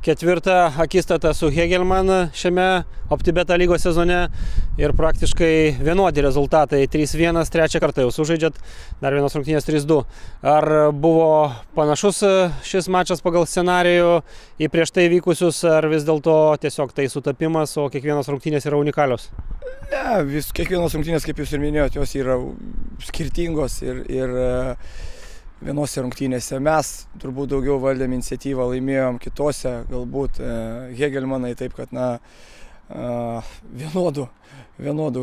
Ketvirta akistata su Hegelman šiame OptiBeta lygos sezone ir praktiškai vienodi rezultatai 3-1, trečią kartą jau sužaidžiat, dar vienos rungtynės 3-2. Ar buvo panašus šis mačas pagal scenarijų į prieš tai vykusius, ar vis dėlto tiesiog tai sutapimas, o kiekvienos rungtynės yra unikalios? Ne, kiekvienos rungtynės, kaip jūs ir minėjot, jos yra skirtingos ir vienose rungtynėse mes turbūt daugiau valdėm iniciatyvą, laimėjom, kitose galbūt Hegelmanai, taip kad vienodų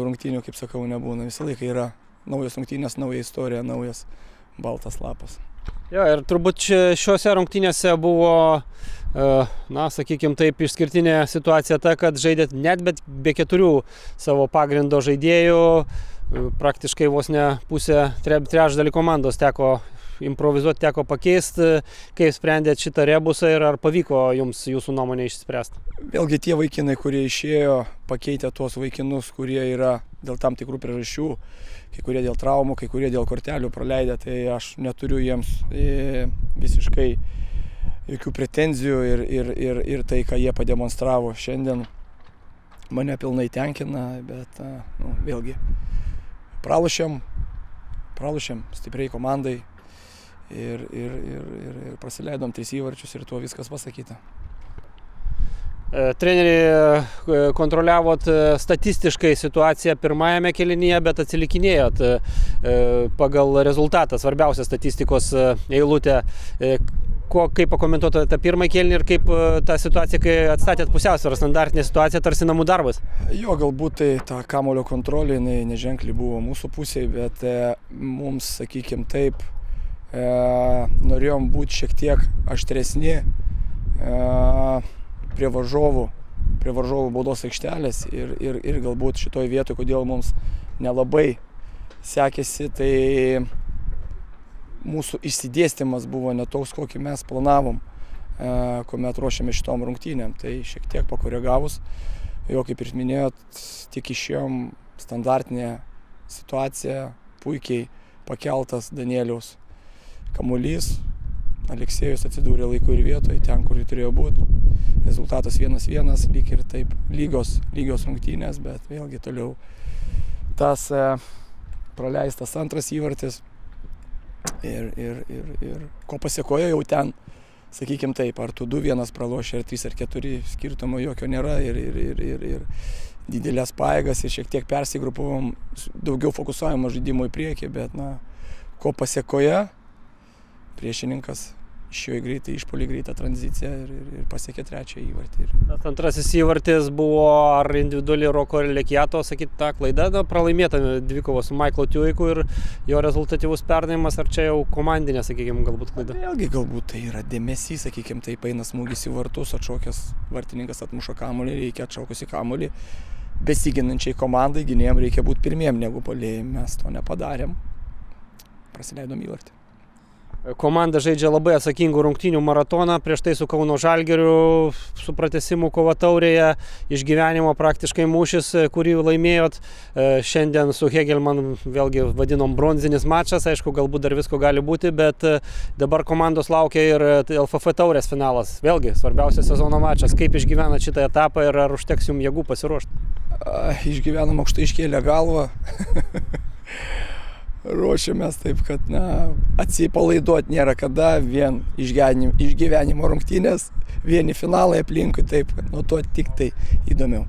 rungtynių, kaip sakau, nebūna. Visą laiką yra naujos rungtynės, nauja istorija, naujas baltas lapas. Jo, ir turbūt šiuose rungtynėse buvo, sakykime taip, išskirtinė situacija ta, kad žaidėt net be 4 savo pagrindo žaidėjų, praktiškai vos ne pusę, trečdalį komandos teko improvizuoti, teko pakeisti. Kaip sprendėt šitą rebusą ir ar pavyko jums jūsų nuomonę išspręsti? Vėlgi tie vaikinai, kurie išėjo, pakeitė tuos vaikinus, kurie yra dėl tam tikrų priežasčių, kai kurie dėl traumų, kai kurie dėl kortelių praleidę, tai aš neturiu jiems visiškai jokių pretenzijų ir tai, ką jie pademonstravo šiandien, mane pilnai tenkina, bet vėlgi pralošėm stipriai komandai. Ir prasileidom 3 įvarčius ir tuo viskas pasakyta. Treneri, kontroliavot statistiškai situaciją pirmajame kėlinyje, bet atsilikinėjot pagal rezultatą, svarbiausia statistikos eilutė. Kaip pakomentuotumėte tą pirmąjį kėlinį ir kaip tą situaciją, kai atstatėt pusiausvyrą, standartinė situacija, tarsi namų darbas? Jo, galbūt tai ta kamuolio kontrolė, neženkliai buvo mūsų pusėje, bet mums, sakykime taip, norėjom būti šiek tiek aštresni prie varžovų baudos aikštelės ir galbūt šitoj vietoj, kodėl mums nelabai sekėsi, tai mūsų išsidėstymas buvo ne toks, kokį mes planavom, kuomet ruošėme šitom rungtynėm. Tai šiek tiek pakoregavus, jo kaip ir minėjot, tik išėjom standartinė situacija, puikiai pakeltas Danieliaus kamuolys, Aleksėjus atsidūrė laiku ir vietoje, ten, kur turėjo būti. Rezultatas 1-1, lyg ir taip lygios rungtynės, bet vėlgi toliau tas praleistas antras įvartis ir ko pasiekojo jau ten, sakykime taip, ar tu 2-1 pralošė, ar 3 ar 4, skirtumo jokio nėra ir didelės pajėgas ir šiek tiek persigrupavom, daugiau fokusavimo žaidimo į priekį, bet ko pasiekoje, priešininkas išėjo greitai, išpuolė greitą tranziciją ir pasiekė trečią įvartį. Antrasis įvartis buvo ar individuali Roko Lekiato, sakyt, ta klaida, pralaimėta dvikova su Maiklu Tiuiku ir jo rezultatyvus perdavimas, ar čia jau komandinė, sakykime, galbūt klaida? Vėlgi, galbūt tai yra dėmesys, sakykime, taip eina smūgis į vartus, atšokęs vartininkas atmuša kamuolį, reikia atšaukusi kamuolį. Besiginančiai komandai gynėjam reikia būti pirmiem negu puolėjai, mes to nepadarėm, prasileidom įvartį. Komanda žaidžia labai atsakingų rungtynių maratoną, prieš tai su Kauno Žalgiriu, su pratęsimu Kova taurėje, išgyvenimo praktiškai mūšis, kurį laimėjot. Šiandien su Hegelman vėlgi vadinom bronzinis mačas, aišku, galbūt dar visko gali būti, bet dabar komandos laukia ir LFF taurės finalas. Vėlgi, svarbiausias sezono mačas. Kaip išgyvenat šitą etapą ir ar užteks jums jėgų pasiruošti? Išgyvenam aukštai iškėlę galvą. Ruošiamės taip, kad atsipalaiduoti nėra kada, vien išgyvenimo rungtynės, vieni finalai aplinkui, taip, nuo to tik tai įdomiau.